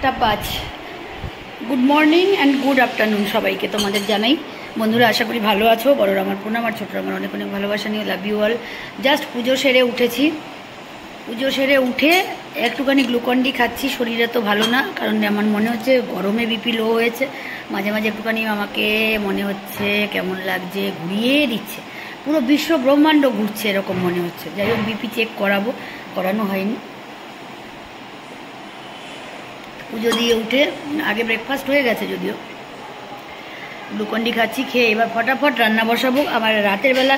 8:05। Good morning and good afternoon সবাইকে তোমাদের জানাই। বন্ধুরা আশা করি ভালো আছো। বড়রা আমার প্রণাম, আর ছোটরা আমার অনেক অনেক ভালোবাসা নিয়ে লাভ ইউ অল। জাস্ট পুজো সেরে উঠেছি। পুজো সেরে উঠে একটুখানি গ্লুকন্ডি খাচ্ছি। শরীরে তো ভালো না, কারণ আমার মনে হচ্ছে গরমে বিপি লো হয়েছে। মাঝে মাঝে একটুখানি আমাকে মনে হচ্ছে কেমন লাগছে, ঘুরিয়ে দিচ্ছে, পুরো বিশ্ব ব্রহ্মাণ্ড ঘুরছে এরকম মনে হচ্ছে। যাই হোক বিপি চেক করাবো, করানো হয়নি। পুজো দিয়ে উঠে আগে ব্রেকফাস্ট হয়ে গেছে যদিও, গ্লুকন্ডি খাচ্ছি। খেয়ে এবার ফটাফট রান্না বসাবো। আমার রাতের বেলা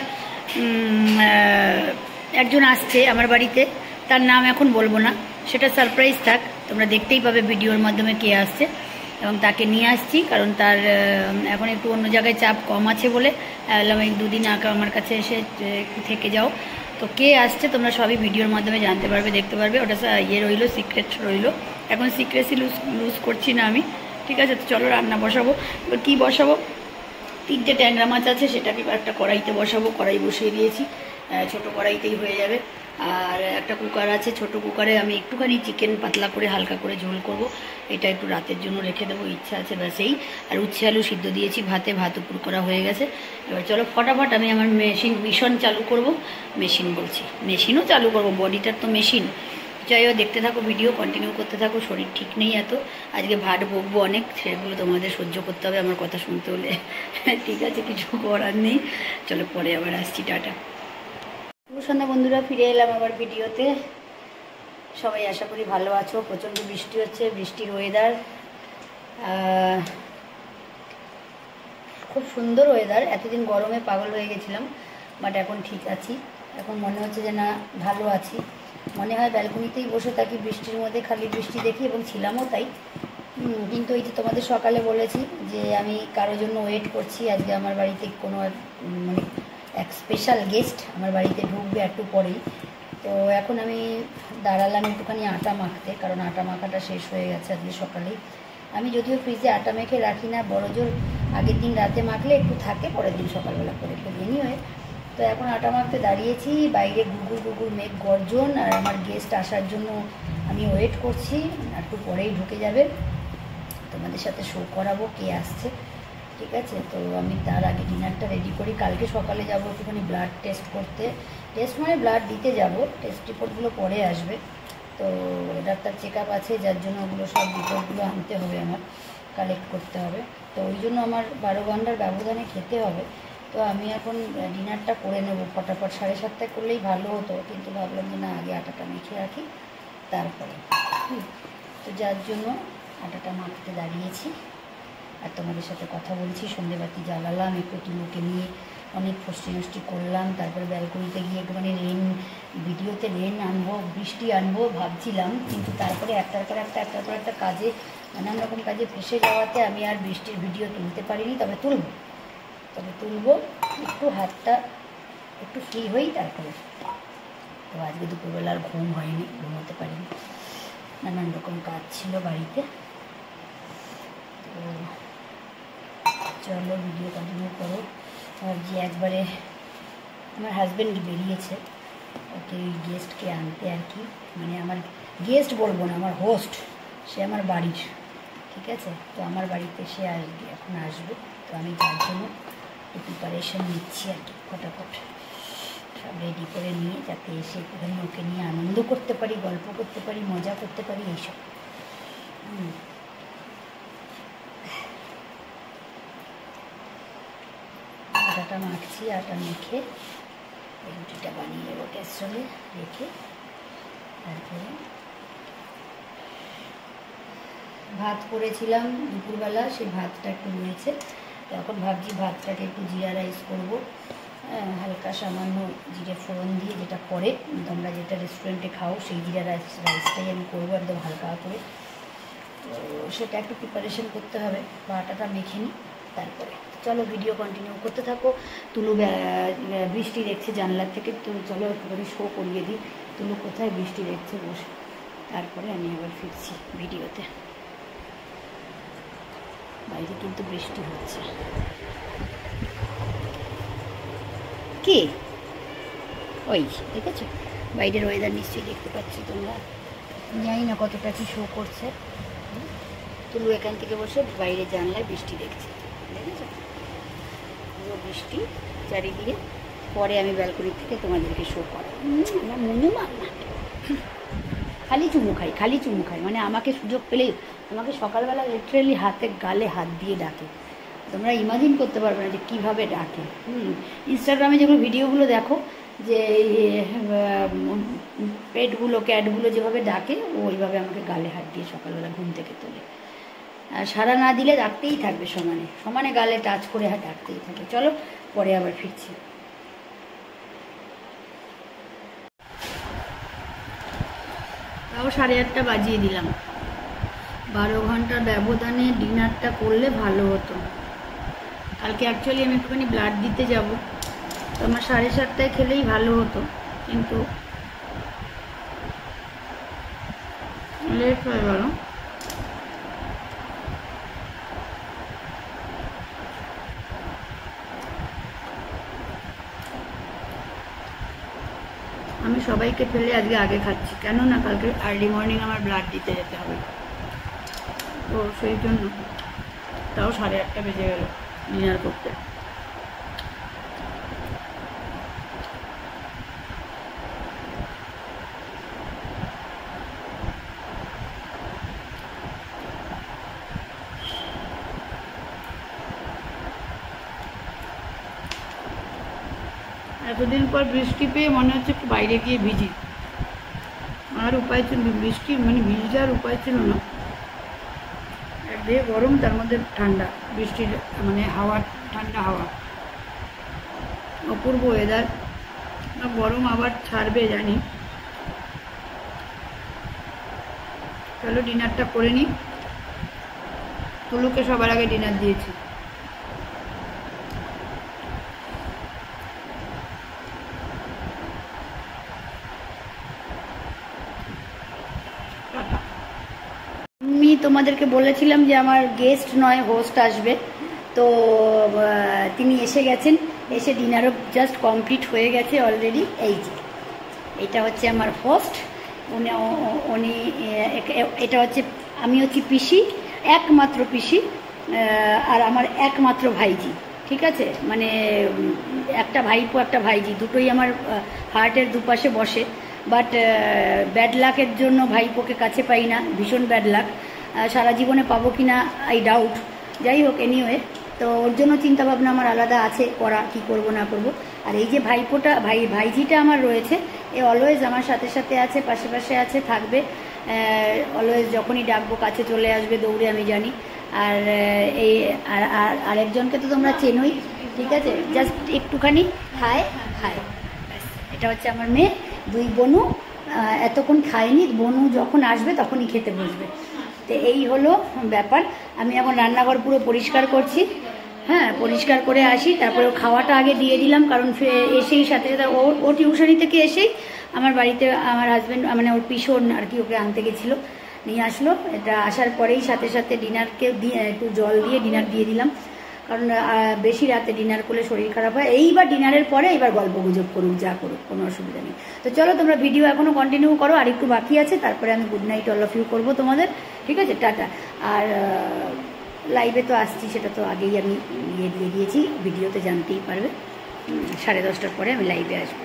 একজন আসছে আমার বাড়িতে, তার নাম এখন বলবো না, সেটা সারপ্রাইজ থাক, তোমরা দেখতেই পাবে ভিডিওর মাধ্যমে কে আসছে। এবং তাকে নিয়ে আসছি কারণ তার এখন একটু অন্য জায়গায় চাপ কম আছে বলে বললাম এই দুদিন আগে আমার কাছে এসে একটু থেকে যাও। তো কে আসছে তোমরা সবই ভিডিওর মাধ্যমে জানতে পারবে, দেখতে পারবে। ওটা রইলো, সিক্রেট রইলো। এখন সিক্রেসি লুজ করছি না আমি, ঠিক আছে? তো চলো রান্না বসাবো। এবার কী বসাবো, 3টে ট্যাংরা মাছ আছে, সেটাকে একটা কড়াইতে বসাবো। কড়াই বসিয়ে দিয়েছি, ছোটো কড়াইতেই হয়ে যাবে। আর একটা কুকার আছে, ছোট কুকারে আমি একটুখানি চিকেন পাতলা করে হালকা করে ঝোল করব। এটা একটু রাতের জন্য রেখে দেবো, ইচ্ছা আছে ব্যাস এই। আর উচ্ছে আলু সিদ্ধ দিয়েছি ভাত উপর করা হয়ে গেছে। এবার চলো ফটাফট আমি আমার মিশন চালু করব। মেশিনও চালু করব, বডিটার তো মেশিন। যাই হোক দেখতে থাকো, ভিডিও কন্টিনিউ করতে থাকো। শরীর ঠিক নেই এত, আজকে ভাট বকবো অনেক, সেগুলো তোমাদের সহ্য করতে হবে আমার কথা শুনতে হলে। ঠিক আছে, কিছু করার নেই। চলো পরে আবার আসছি, টাটা। সন্ধ্যা বন্ধুরা, ফিরে এলাম আবার ভিডিওতে। সবাই আশা করি ভালো আছো। প্রচণ্ড বৃষ্টি হচ্ছে, বৃষ্টির ওয়েদার, খুব সুন্দর ওয়েদার। এতদিন গরমে পাগল হয়ে গেছিলাম, বাট এখন ঠিক আছি। এখন মনে হচ্ছে যে না, ভালো আছি। মনে হয় ব্যালকনিতেই বসে থাকি বৃষ্টির মধ্যে, খালি বৃষ্টি দেখি, এবং ছিলামও তাই। কিন্তু এই যে তোমাদের সকালে বলেছি যে আমি কারোর জন্য ওয়েট করছি। আজকে আমার বাড়িতে কোনো মানে এক স্পেশাল গেস্ট আমার বাড়িতে ঢুকবে একটু পরেই। তো এখন আমি দাঁড়ালাম একটুখানি আটা মাখতে, কারণ আটা মাখাটা শেষ হয়ে গেছে আজকে সকালেই। আমি যদিও ফ্রিজে আটা মেখে রাখি না, বড়জোর আগের দিন রাতে মাখলে একটু থাকে, পরের দিন সকালবেলা করে ফেলি এনিওয়ে। তো এখন আটা মাখতে দাঁড়িয়েছি, বাইরে গুগুর মেঘ গর্জন, আর আমার গেস্ট আসার জন্য আমি ওয়েট করছি। একটু পরেই ঢুকে যাবে, তোমাদের সাথে শো করাবো কে আসছে, ঠিক আছে? তো আমি তার আগে ডিনারটা রেডি করি। কালকে সকালে যাবো একটুখানি ব্লাড টেস্ট করতে, টেস্ট মানে ব্লাড দিতে যাব। টেস্ট রিপোর্টগুলো পরে আসবে, তো ডাক্তার চেক আপ আছে, যার জন্য ওগুলো সব রিপোর্টগুলো আনতে হবে, আমার কালেক্ট করতে হবে। তো ওই জন্য আমার 12 ঘন্টার ব্যবধানে খেতে হবে। তো আমি এখন ডিনারটা করে নেব ফটাফট। 7:30 করলেই ভালো হতো, কিন্তু ভাবলাম যে না, আগে আটাটা মেখে রাখি তারপরে। তো যার জন্য আটাটা মাখতে দাঁড়িয়েছি, আর তোমাদের সাথে কথা বলছি। সন্ধেবাতি জ্বালালাম, একটু তুলোকে নিয়ে অনেক ফষ্টি করলাম। তারপরে ব্যালকনিতে গিয়ে একটুখানি ভিডিওতে রেন আনবো, বৃষ্টি আনবো ভাবছিলাম, কিন্তু তারপরে একটার পর একটা কাজে, নানান রকম কাজে ফেসে যাওয়াতে আমি আর বৃষ্টির ভিডিও তুলতে পারিনি। তবে তুলবো একটু, হাতটা একটু ফ্রি হই তারপরে। তো আজকে দুপুরবেলা আর ঘুম হয়নি, ঘুমোতে পারিনি, নানান রকম কাজ ছিল বাড়িতে। তো চলো ভিডিও কন্টিনিউ করো। ভাবছি একবারে, আমার হাজব্যান্ড বেরিয়েছে ওকে গেস্টকে আনতে আর কি, মানে আমার গেস্ট বলবো না, আমার হোস্ট, সে আমার বাড়ির, ঠিক আছে? তো আমার বাড়িতে সে আসবে, এখন আসবে। তো আমি যার জন্য প্রিপারেশন নিচ্ছি আর কি, ফটাফট সব রেডি করে নিয়ে, যাতে এসে একটুখানি ওকে নিয়ে আনন্দ করতে পারি, গল্প করতে পারি, মজা করতে পারি, এইসব। আটাটা মাখছি, আটা মেখে রুটিটা বানিয়ে নেবো ক্যাসরোলে রেখে। তারপরে ভাত করেছিলাম দুপুরবেলা, সেই ভাতটা একটু রয়েছে। তো এখন ভাবছি ভাতটাকে একটু জিরা রাইস করবো, হালকা সামান্য জিরে ফোড়ন দিয়ে, যেটা করে তোমরা যেটা রেস্টুরেন্টে খাও সেই জিরা রাইসটাই আমি করবো একদম হালকা করে। তো সেটা একটু প্রিপারেশন করতে হবে, বা আটাটা মেখে নিই তারপরে। চলো ভিডিও কন্টিনিউ করতে থাকো। তুলু বৃষ্টি দেখছে জানলার থেকে, তো চলো একটুখানি শো করিয়ে দিই তুলু কোথায় বৃষ্টি দেখছে বসে। তারপরে আমি আবার ফিরছি ভিডিওতে। বাইরে কিন্তু বৃষ্টি হচ্ছে। কি ওই দেখেছো বাইরের ওয়েদার নিশ্চয়ই দেখতে পাচ্ছি তোমরা, জানি না কতটা কি শো করছে। তুলু এখান থেকে বসে বাইরে জানলায় বৃষ্টি দেখছে, দেখেছো পুরো বৃষ্টি চারিদিকে। পরে আমি ব্যালকনি থেকে তোমাদেরকে শো করাবো। আমার মনে মানা খালি চুমু খাই, খালি চুমু খাই, মানে আমাকে সুযোগ পেলেই আমাকে সকালবেলা লিটারেলি হাতে গালে হাত দিয়ে ডাকে। তোমরা ইমাজিন করতে পারবে না যে কীভাবে ডাকে। ইনস্টাগ্রামে যেগুলো ভিডিওগুলো দেখো যে পেটগুলো ক্যাটগুলো যেভাবে ডাকে, ও ওইভাবে আমাকে গালে হাত দিয়ে সকালবেলা ঘুম থেকে তোলে। আর সাড়া না দিলে ডাকতেই থাকবে, সমানে সমানে গালে টাচ করে ডাকতেই থাকবে। চলো পরে আবার ফিরছি। তাও 8:30 বাজিয়ে দিলাম। 12 ঘন্টার ব্যবধানে ডিনারটা করলে ভালো হতো। কালকে অ্যাকচুয়ালি আমি একটুখানি ব্লাড দিতে যাব, তো আমার 7:30টায় খেলেই ভালো হতো, কিন্তু লেট হয়ে গেল। আমি সবাইকে ফেলে আজকে আগে খাচ্ছি, কেননা কালকে আর্লি মর্নিং আমার ব্লাড দিতে যেতে হবে, তো সেই জন্য। তাও 8:30 বেজে গেল ডিনার করতে। এতদিন পর বৃষ্টি পেয়ে মনে হচ্ছে একটু বাইরে গিয়ে ভিজি, আর উপায় ছিল, বৃষ্টি মানে ভিজতে আর উপায় ছিল না। একদিকে গরম, তার মধ্যে ঠান্ডা, বৃষ্টির মানে হাওয়া, ঠান্ডা হাওয়া, অপূর্ব ওয়েদার। গরম আবার ছাড়বে জানি। চলো ডিনারটা করে নিই। তুলুকে সবার আগে ডিনার দিয়েছি। আমি তোমাদেরকে বলেছিলাম যে আমার গেস্ট নয় হোস্ট আসবে, তো তিনি এসে গেছেন। এসে ডিনারও জাস্ট কমপ্লিট হয়ে গেছে অলরেডি। এই যে এটা হচ্ছে আমার হোস্ট, উনি এটা হচ্ছে, আমি হচ্ছি পিসি, একমাত্র পিসি, আর আমার একমাত্র ভাইজি। ঠিক আছে, মানে একটা ভাইপো একটা ভাইজি, দুটোই আমার হার্টের দুপাশে বসে। বাট ব্যাড লাকের জন্য ভাইপোকে কাছে পাই না, ভীষণ ব্যাড লাক। সারা জীবনে পাবো কি না আই ডাউট। যাই হোক, এনিওয়ে, তো ওর জন্য চিন্তাভাবনা আমার আলাদা আছে করা, কি করব না করব। আর এই যে ভাইপোটা ভাইজিটা আমার রয়েছে, এ অলওয়েজ আমার সাথে সাথে আছে, পাশে পাশে আছে, থাকবে অলওয়েজ। যখনই ডাকবো কাছে চলে আসবে দৌড়ে, আমি জানি। আর এই আরেকজনকে তো তোমরা চেনোই, ঠিক আছে, জাস্ট একটুখানি হাই হাই, এটা হচ্ছে আমার মেয়ে। 2 বনু এতক্ষণ খায়নি, বনু যখন আসবে তখনই খেতে বসবে। তো এই হলো ব্যাপার। আমি এখন রান্নাঘর পুরো পরিষ্কার করছি, হ্যাঁ, পরিষ্কার করে আসি, তারপরে খাওয়াটা আগে দিয়ে দিলাম, কারণ এসেই সাথে সাথে ও টিউশনি থেকে এসেই আমার বাড়িতে আমার হাজব্যান্ড মানে ওর পিসন আর কি ওকে আনতে গেছিলো, নিয়ে আসলো। এটা আসার পরেই সাথে সাথে ডিনারকে দিয়ে একটু জল দিয়ে ডিনার দিয়ে দিলাম, কারণ বেশি রাতে ডিনার করলে শরীর খারাপ হয়। এইবার ডিনারের পরে এবার গল্প গুজব করুক, যা করুক, কোনো অসুবিধা নেই। তো চলো তোমরা ভিডিও এখনো কন্টিনিউ করো, আর একটু বাকি আছে, তারপরে আমি good night all of you করবো তোমাদের, ঠিক আছে, টাটা। আর লাইভে তো আসছি, সেটা তো আগেই আমি দিয়ে দিয়েছি, ভিডিওতে জানতেই পারবে। 10:30টার পরে আমি লাইভে আসবো।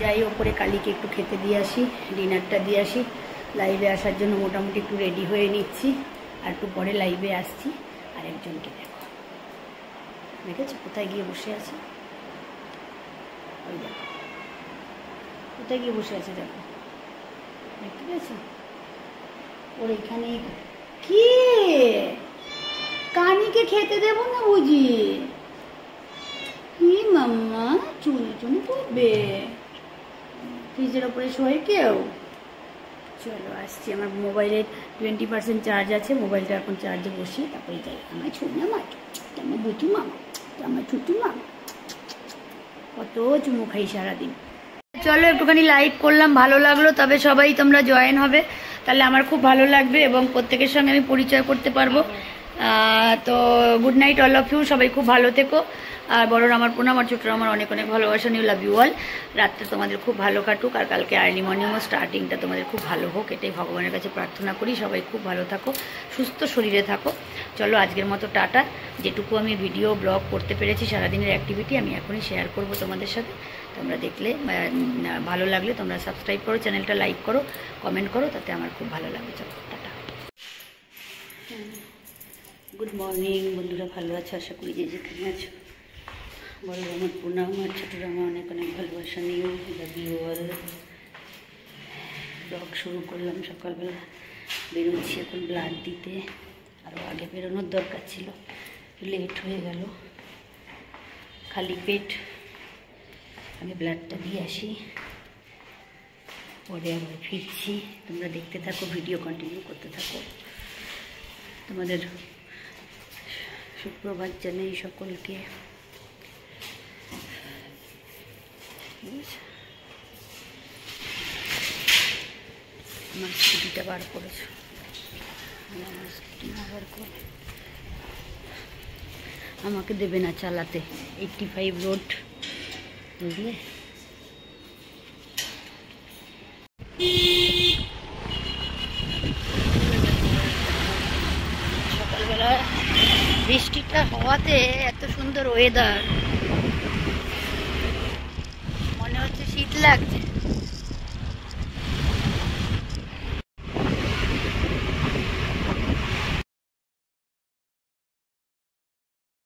যাই ওপরে কালীকে একটু খেতে দিয়ে আসি, ডিনারটা দিয়ে আসি। লাইভে আসার জন্য মোটামুটি একটু রেডি হয়ে নিচ্ছি, আর একটু পরে লাইভে আসছি। আরেকজনকে দেখো, দেখেছো কোথায় গিয়ে বসে আছে, ওই দেখো কোথায় গিয়ে বসে আছে, দেখো, দেখতে পেয়েছো? ওর এখানে কি কানিকে খেতে দেবো না বুঝি? কি মাম্মা চুনি চুনি করবে, ফ্রিজের ওপরে শোয় কেউ? চলো আসছি, আমার মোবাইলে 20% চার্জ আছে, মোবাইলটা এখন চার্জে বসি, তারপরে যাই। আমার ছুনা মাছ, আমার বুচু মামা, আমার ছুটু মামা, কত চুমু খাই সারাদিন। চলো একটুখানি লাইভ করলাম, ভালো লাগলো। তবে সবাই তোমরা জয়েন হবে, তাহলে আমার খুব ভালো লাগবে এবং প্রত্যেকের সঙ্গে আমি পরিচয় করতে পারবো। তো good night all of you, সবাই খুব ভালো থেকো। আর বড়রা আমার প্রণাম, আর ছোটরা আমার অনেক অনেক ভালোবাসা, নিউ লাভ ইউ অল। রাতটা তোমাদের খুব ভালো কাটুক, আর কালকে আর্লি মর্নিংও স্টার্টিংটা তোমাদের খুব ভালো হোক, এটাই ভগবানের কাছে প্রার্থনা করি। সবাই খুব ভালো থাকো, সুস্থ শরীরে থাকো। চলো আজকের মতো টাটা। যেটুকু আমি ভিডিও ব্লগ করতে পেরেছি সারাদিনের অ্যাক্টিভিটি আমি এখনই শেয়ার করব তোমাদের সাথে। তোমরা দেখলে ভালো লাগলে তোমরা সাবস্ক্রাইব করো, চ্যানেলটা লাইক করো, কমেন্ট করো, তাতে আমার খুব ভালো লাগবে। চলো টাটা। গুড মর্নিং বন্ধুরা, ভালো আছো আশা করি, যে যেখানে আছো। বড় আমার প্রণাম, আর ছোটরা আমার অনেক অনেক ভালোবাসা, new love you all. Blog শুরু করলাম সকালবেলা, বেরোচ্ছি এখন ব্লাড দিতে। আরও আগে বেরোনোর দরকার ছিল, লেট হয়ে গেল। খালি পেট, আগে ব্লাডটা দিয়ে আসি, পরে আবার ফিরছি। তোমরা দেখতে থাকো, ভিডিও কন্টিনিউ করতে থাকো। তোমাদের সুপ্রভাত জানাই সকলকে। আমার স্কুটিটা বার করেছ, আমার স্কুটি না বার করে আমাকে দেবে না চালাতে। 85 রোড, বুঝলে? সকালবেলা বৃষ্টিটা হওয়াতে এত সুন্দর ওয়েদার, মনে হচ্ছে শীত লাগছে।